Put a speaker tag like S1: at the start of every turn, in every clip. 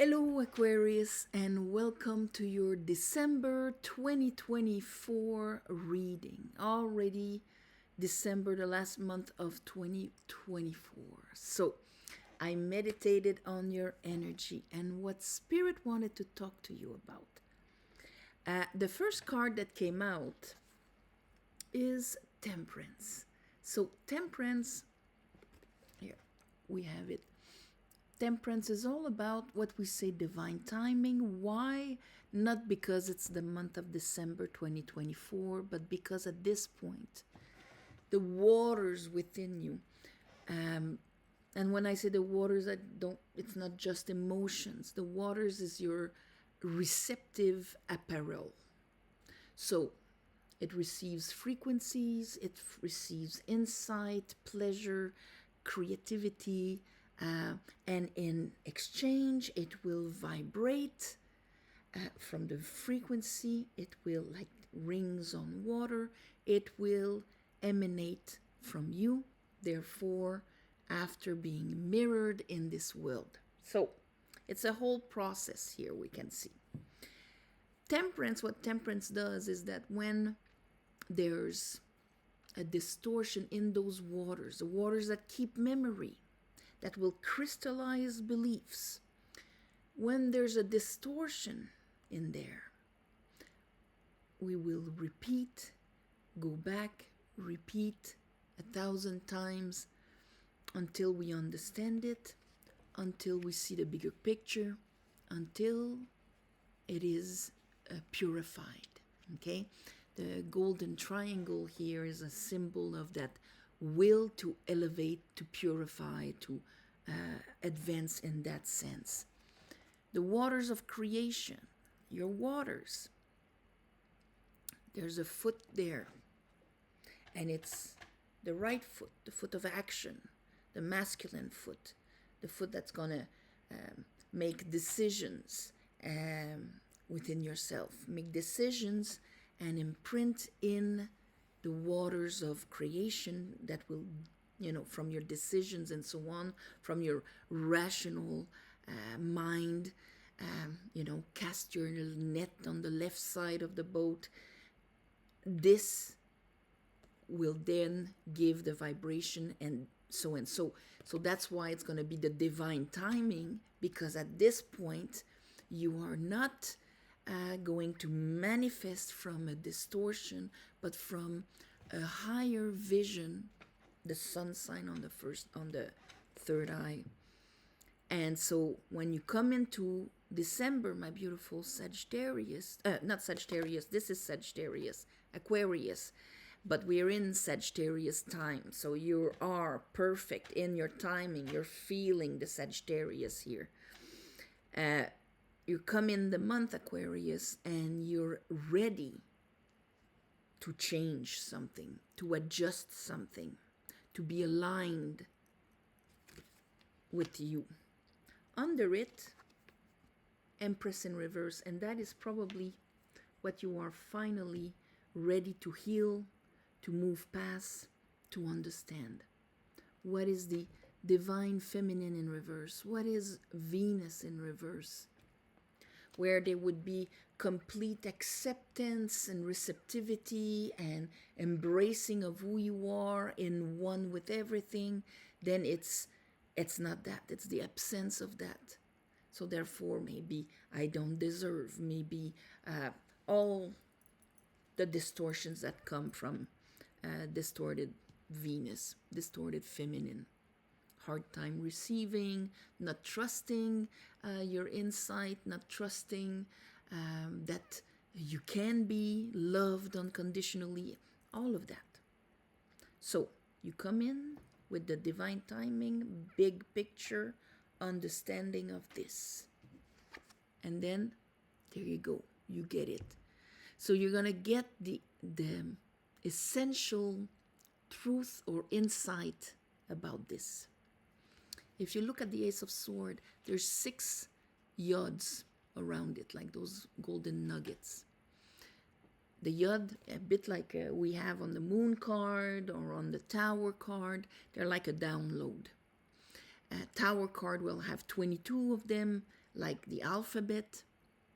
S1: Hello, Aquarius, and welcome to your December 2024 reading. Already December, the last month of 2024. So, I meditated on your energy and what Spirit wanted to talk to you about. The first card that came out is Temperance. So, Temperance, here we have it. Temperance is all about what we say divine timing. Why? Not because it's the month of December 2024, but because at this point, the waters within you, and when I say the waters, it's not just emotions. The waters is your receptive apparel. So it receives frequencies, it receives insight, pleasure, creativity, and in exchange, it will vibrate from the frequency. It will, like rings on water, it will emanate from you. Therefore, after being mirrored in this world. So, it's a whole process here we can see. Temperance, what temperance does is that when there's a distortion in those waters, the waters that keep memory, that will crystallize beliefs. When there's a distortion in there, we will repeat, go back, repeat 1,000 times until we understand it, until we see the bigger picture, until it is purified. Okay? The golden triangle here is a symbol of that will to elevate, to purify, to advance in that sense. The waters of creation, your waters, there's a foot there, and it's the right foot, the foot of action, the masculine foot, the foot that's going to make decisions within yourself, make decisions and imprint in the waters of creation that will, from your decisions and so on, from your rational mind, cast your net on the left side of the boat. This will then give the vibration and so and so. So that's why it's going to be the divine timing, because at this point, you are not going to manifest from a distortion, but from a higher vision, the sun sign on the third eye. And so when you come into December, my beautiful Sagittarius, not Sagittarius, this is Sagittarius, Aquarius, but we're in Sagittarius time. So you are perfect in your timing. You're feeling the Sagittarius here. You come in the month Aquarius and you're ready to change something, to adjust something, to be aligned with you. Under it, Empress in reverse, and that is probably what you are finally ready to heal, to move past, to understand. What is the divine feminine in reverse? What is Venus in reverse? Where there would be complete acceptance and receptivity and embracing of who you are in one with everything, then it's not that. It's the absence of that. So therefore, maybe I don't deserve, maybe all the distortions that come from distorted Venus, distorted feminine. Hard time receiving, not trusting your insight, not trusting that you can be loved unconditionally, all of that. So you come in with the divine timing, big picture, understanding of this. And then there you go, you get it. So you're going to get the essential truth or insight about this. If you look at the Ace of Swords, there's 6 yods around it, like those golden nuggets. The yod, a bit like we have on the moon card or on the tower card, they're like a download. Tower card will have 22 of them. like the alphabet,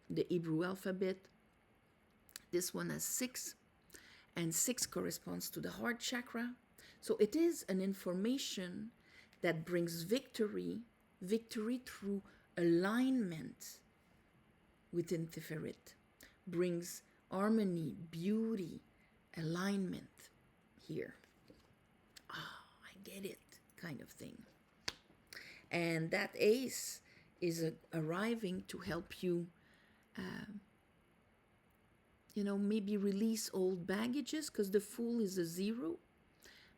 S1: the Hebrew alphabet. This one has 6, and 6 corresponds to the heart chakra. So it is an information that brings victory through alignment within Tiferet, brings harmony, beauty, alignment here. I get it, kind of thing. And that ace is arriving to help you, maybe release old baggages, because the Fool is a 0.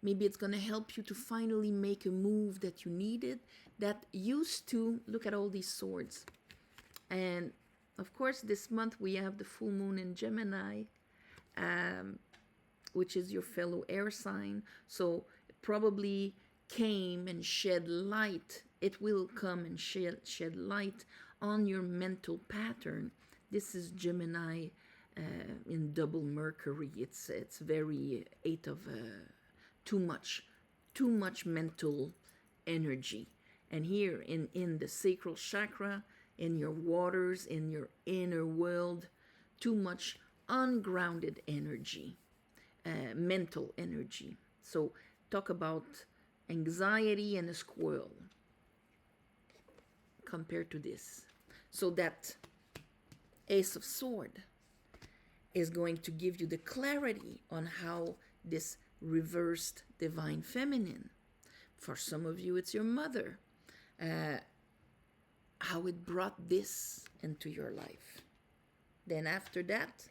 S1: Maybe it's going to help you to finally make a move that you needed, that used to, look at all these swords. And of course, this month we have the full moon in Gemini, which is your fellow air sign. So it probably came and shed light. It will come and shed light on your mental pattern. This is Gemini in double Mercury. It's very 8 of too much mental energy. And here in the sacral chakra, in your waters, in your inner world, too much ungrounded energy, mental energy. So talk about anxiety and a squirrel compared to this. So that Ace of Sword is going to give you the clarity on how this reversed divine feminine, for some of you it's your mother, how it brought this into your life. Then after that,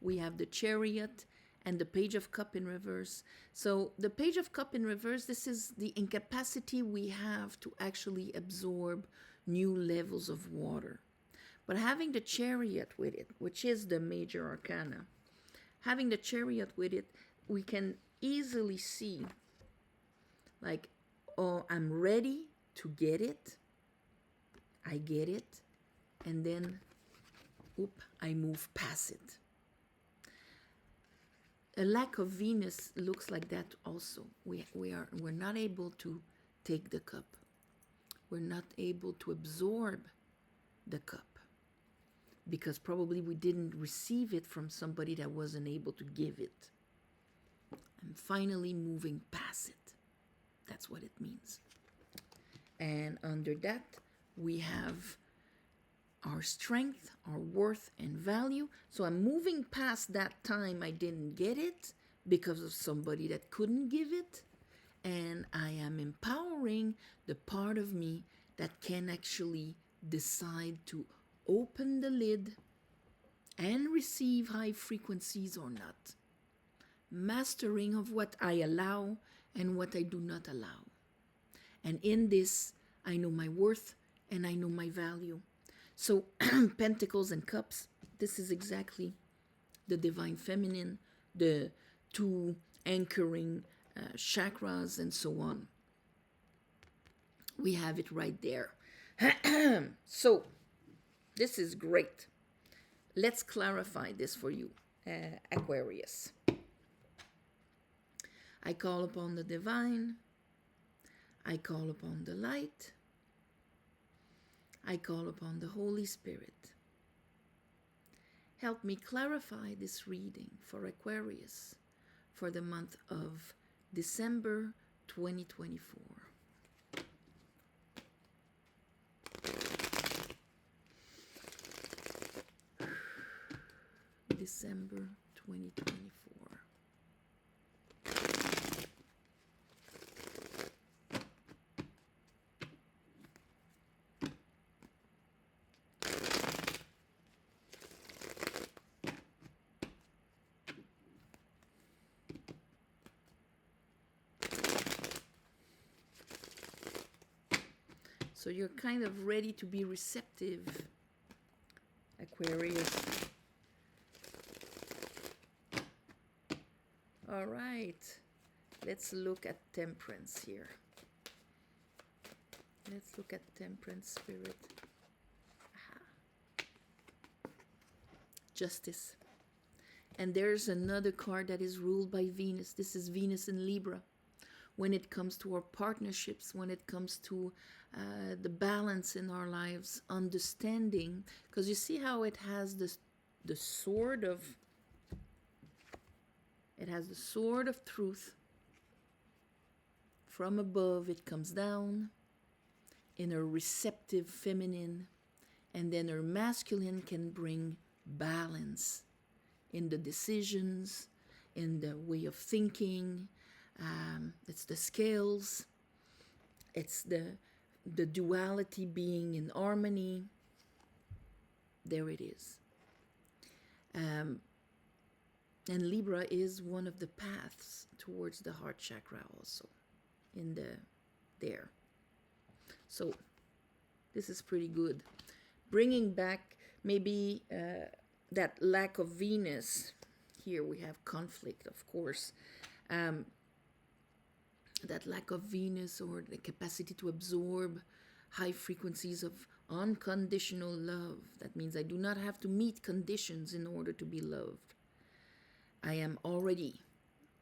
S1: we have the Chariot and the Page of Cup in reverse. So the Page of Cup in reverse, this is the incapacity we have to actually absorb new levels of water. But having the Chariot with it, which is the major arcana, having the Chariot with it, we can easily see, like, oh, I'm ready to get it. I get it. And then, I move past it. A lack of Venus looks like that also. We're not able to take the cup. We're not able to absorb the cup, because probably we didn't receive it from somebody that wasn't able to give it. I'm finally moving past it. That's what it means. And under that, we have our strength, our worth, and value. So I'm moving past that time I didn't get it because of somebody that couldn't give it. And I am empowering the part of me that can actually decide to open the lid and receive high frequencies or not. Mastering of what I allow and what I do not allow. And in this, I know my worth and I know my value. So Pentacles and Cups, this is exactly the divine feminine, the 2 anchoring chakras and so on. We have it right there. So this is great. Let's clarify this for you, Aquarius. I call upon the divine. I call upon the light. I call upon the Holy Spirit. Help me clarify this reading for Aquarius for the month of December 2024. December 2024. So you're kind of ready to be receptive, Aquarius. All right, let's look at Temperance here. Let's look at Temperance, Spirit. Aha. Justice. And there's another card that is ruled by Venus. This is Venus in Libra, when it comes to our partnerships, when it comes to the balance in our lives, understanding, because you see how it has the sword of, it has the sword of truth. From above it comes down in a receptive feminine, and then her masculine can bring balance in the decisions, in the way of thinking. It's the scales. It's the duality being in harmony. There it is. And Libra is one of the paths towards the heart chakra also, in there. So this is pretty good. Bringing back maybe that lack of Venus. Here we have conflict, of course. That lack of Venus, or the capacity to absorb high frequencies of unconditional love. That means I do not have to meet conditions in order to be loved. I am already,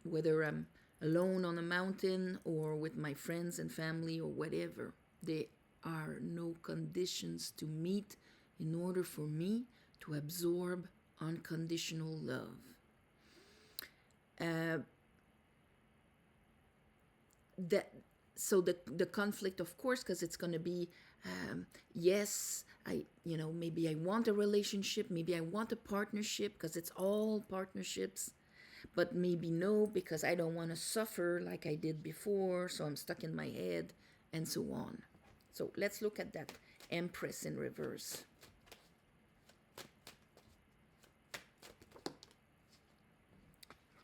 S1: whether I'm alone on a mountain or with my friends and family or whatever, there are no conditions to meet in order for me to absorb unconditional love. So the conflict, of course, because it's going to be, yes, maybe I want a relationship, maybe I want a partnership, because it's all partnerships, but maybe no, because I don't want to suffer like I did before, so I'm stuck in my head, and so on. So let's look at that Empress in reverse.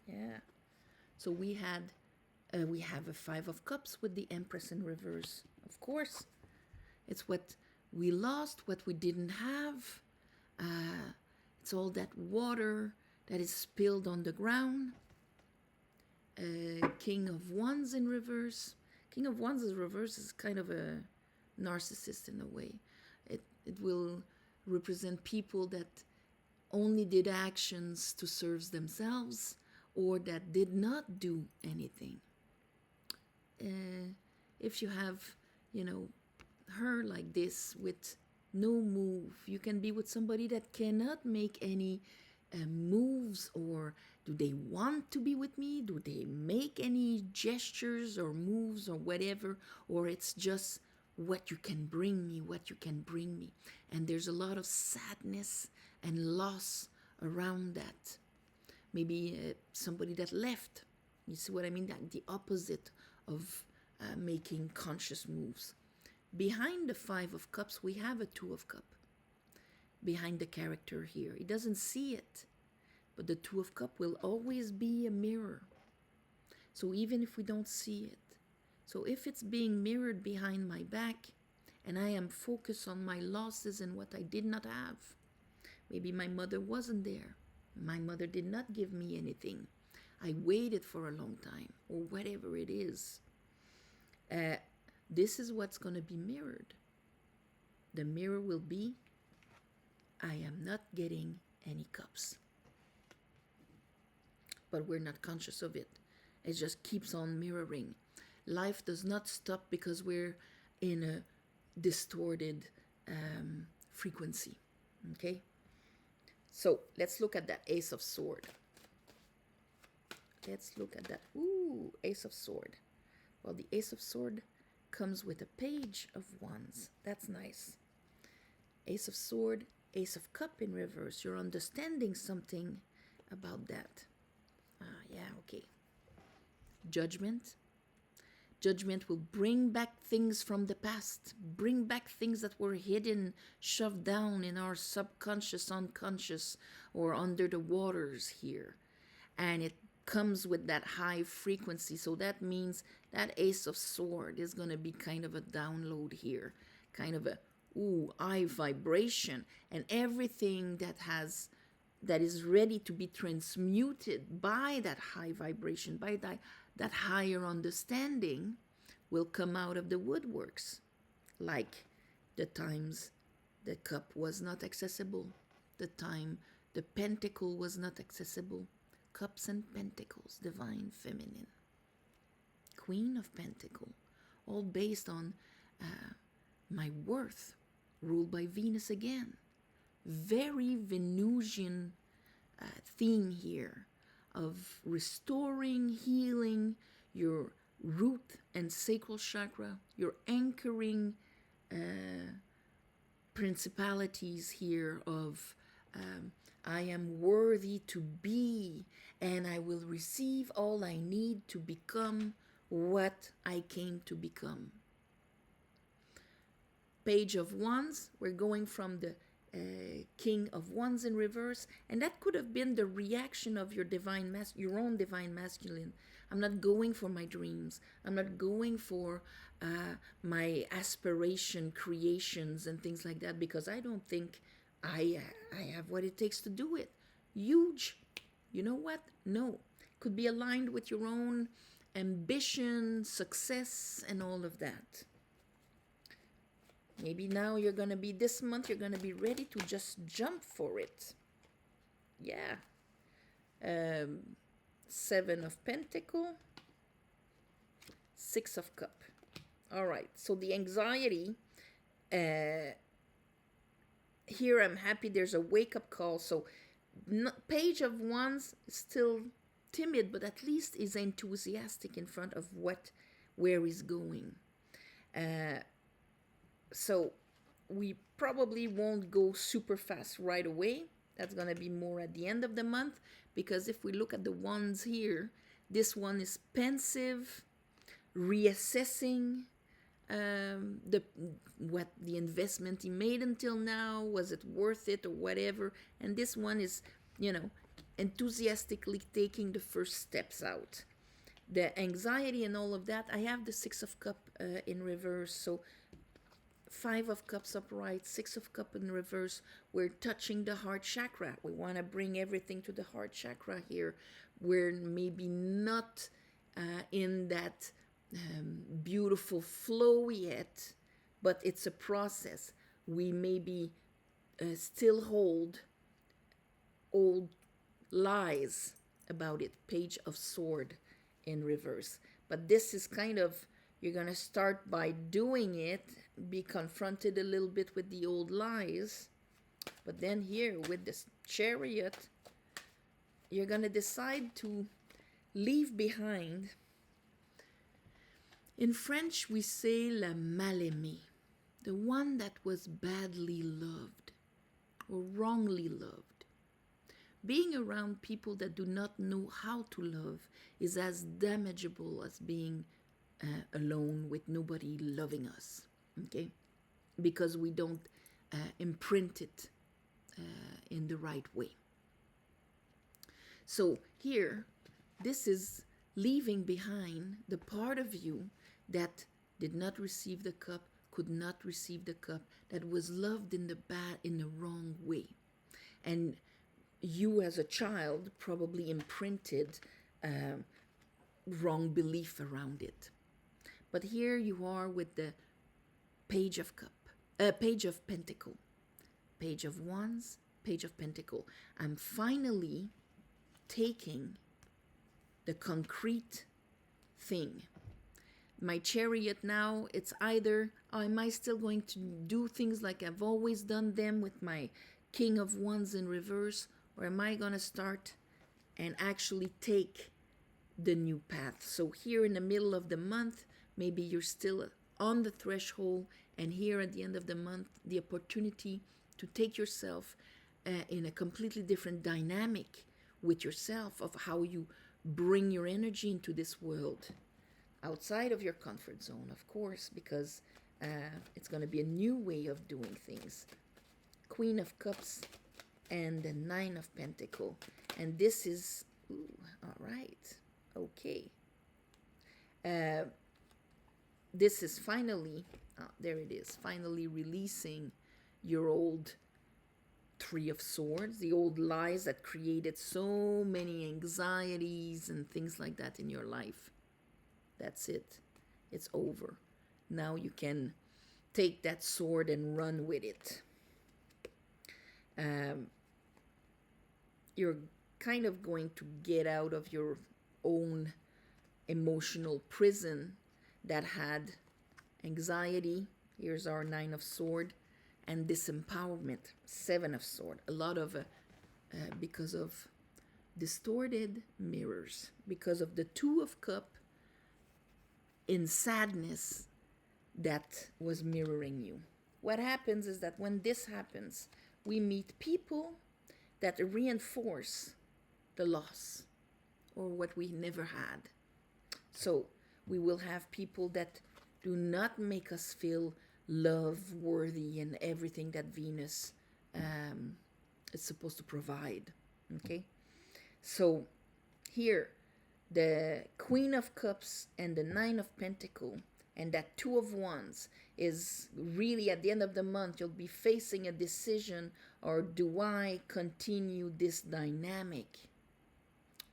S1: Yeah. So we have a Five of Cups with the Empress in reverse. Of course, it's what we lost, what we didn't have. It's all that water that is spilled on the ground. King of Wands in reverse. King of Wands in reverse is kind of a narcissist in a way. It will represent people that only did actions to serve themselves, or that did not do anything. If you have, her like this with no move, you can be with somebody that cannot make any moves, or do they want to be with me? Do they make any gestures or moves or whatever? Or it's just what you can bring me, what you can bring me. And there's a lot of sadness and loss around that. Maybe somebody that left. You see what I mean? That the opposite of making conscious moves. Behind the Five of Cups, we have a Two of Cups. Behind the character here. He doesn't see it. But the Two of Cups will always be a mirror. So even if we don't see it. So if it's being mirrored behind my back, and I am focused on my losses and what I did not have. Maybe my mother wasn't there. My mother did not give me anything. I waited for a long time, or whatever it is. This is what's going to be mirrored. The mirror will be, I am not getting any cups. But we're not conscious of it. It just keeps on mirroring. Life does not stop because we're in a distorted frequency. Okay? So let's look at that Ace of Sword. Let's look at that. Ooh, Ace of Sword. Well, the Ace of Sword comes with a Page of Wands. That's nice. Ace of Sword, Ace of Cup in reverse. You're understanding something about that. Yeah, okay. Judgment. Judgment will bring back things from the past, bring back things that were hidden, shoved down in our subconscious, unconscious, or under the waters here. And it comes with that high frequency. So that means that Ace of Sword is going to be kind of a download here, kind of a high vibration, and everything that is ready to be transmuted by that high vibration, by that higher understanding, will come out of the woodworks. Like the times the cup was not accessible, the time the pentacle was not accessible. Cups and pentacles, divine feminine. Queen of Pentacle, all based on my worth, ruled by Venus again. Very Venusian theme here of restoring, healing your root and sacral chakra, your anchoring principalities here of I am worthy to be, and I will receive all I need to become what I came to become. Page of Wands, we're going from the King of Wands in reverse, and that could have been the reaction of your your own divine masculine. I'm not going for my dreams. I'm not going for my aspiration creations and things like that, because I don't think I have what it takes to do it. Huge. You know what? No. Could be aligned with your own ambition, success, and all of that. Maybe now you're going to be, this month, you're going to be ready to just jump for it. Yeah. 7 of Pentacle, 6 of Cup. All right. So the anxiety, here I'm happy there's a wake-up call. So Page of Wands is still timid, but at least is enthusiastic in front of where he's going. So we probably won't go super fast right away. That's going to be more at the end of the month, because if we look at the wands here, this one is pensive, reassessing what the investment he made until now, was it worth it or whatever. And this one is, enthusiastically taking the first steps out. The anxiety and all of that, I have the 6 of Cup in reverse, so 5 of Cups upright, 6 of Cups in reverse. We're touching the heart chakra. We want to bring everything to the heart chakra here. We're maybe not in that beautiful flow yet, but it's a process. We maybe still hold old lies about it. Page of Sword in reverse. But this is kind of, you're going to start by doing it, be confronted a little bit with the old lies. But then here with this Chariot, you're going to decide to leave behind. In French, we say la mal-aimée, the one that was badly loved or wrongly loved. Being around people that do not know how to love is as damageable as being alone with nobody loving us, okay? Because we don't imprint it in the right way. So here, this is leaving behind the part of you that did not receive the cup, could not receive the cup, that was loved in the wrong way. And you as a child probably imprinted wrong belief around it. But here you are with the Page of Pentacle, Page of Wands, Page of Pentacle. I'm finally taking the concrete thing. My Chariot now, it's either, am I still going to do things like I've always done them with my King of Wands in reverse, or am I going to start and actually take the new path? So here in the middle of the month, maybe you're still on the threshold, and here at the end of the month, the opportunity to take yourself in a completely different dynamic with yourself of how you bring your energy into this world, outside of your comfort zone, of course, because it's going to be a new way of doing things. Queen of Cups and the 9 of Pentacle. And this is, all right, okay. This is finally, there it is, finally releasing your old 3 of Swords, the old lies that created so many anxieties and things like that in your life. That's it. It's over. Now you can take that sword and run with it. You're kind of going to get out of your own emotional prison that had anxiety. Here's our Nine of Sword, and disempowerment, Seven of Sword. A lot of because of distorted mirrors, because of the Two of Cup in sadness that was mirroring you. What happens is that when this happens, we meet people that reinforce the loss or what we never had. So we will have people that do not make us feel love worthy and everything that Venus is supposed to provide. Okay, so here the Queen of Cups and the Nine of Pentacles and that Two of Wands is really at the end of the month you'll be facing a decision, or do I continue this dynamic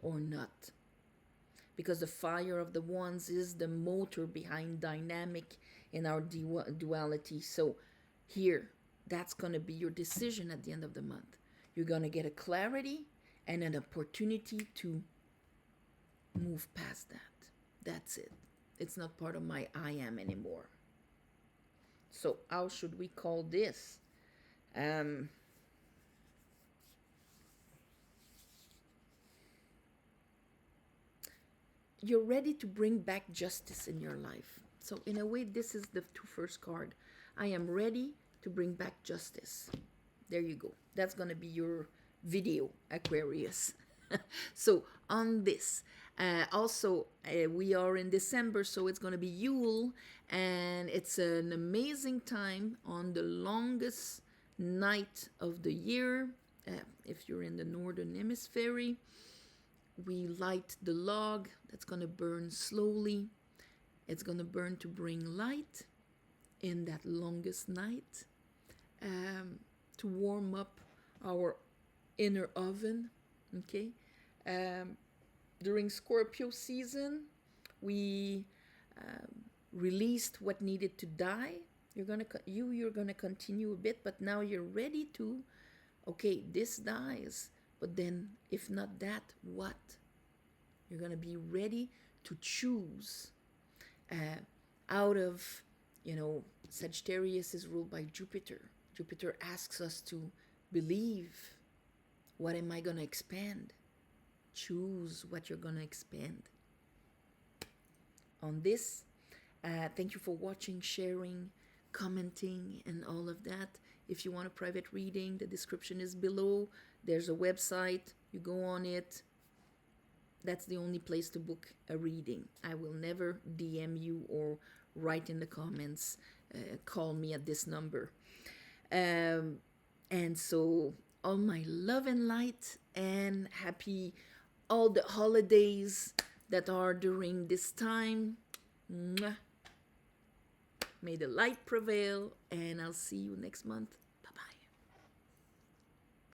S1: or not? Because the Fire of the Wands is the motor behind dynamic in our duality. So here, that's going to be your decision at the end of the month. You're going to get a clarity and an opportunity to move past that. That's it. It's not part of my I am anymore. So how should we call this? You're ready to bring back justice in your life. So in a way, this is the first card. I am ready to bring back justice. There you go. That's going to be your video, Aquarius. So on this, also we are in December, so it's going to be Yule, and it's an amazing time on the longest night of the year. If you're in the northern hemisphere, we light the log that's going to burn slowly. It's going to burn to bring light in that longest night, to warm up our inner oven. Okay, during Scorpio season, we released what needed to die. You're gonna continue a bit, but now you're ready to. Okay, this dies, but then if not that, what? You're gonna be ready to choose. Out of, Sagittarius is ruled by Jupiter. Jupiter asks us to believe. What am I going to expand? Choose what you're going to expand. On this, thank you for watching, sharing, commenting, and all of that. If you want a private reading, the description is below. There's a website. You go on it. That's the only place to book a reading. I will never DM you or write in the comments, call me at this number. And so all my love and light, and happy all the holidays that are during this time. Mwah. May the light prevail, and I'll see you next month.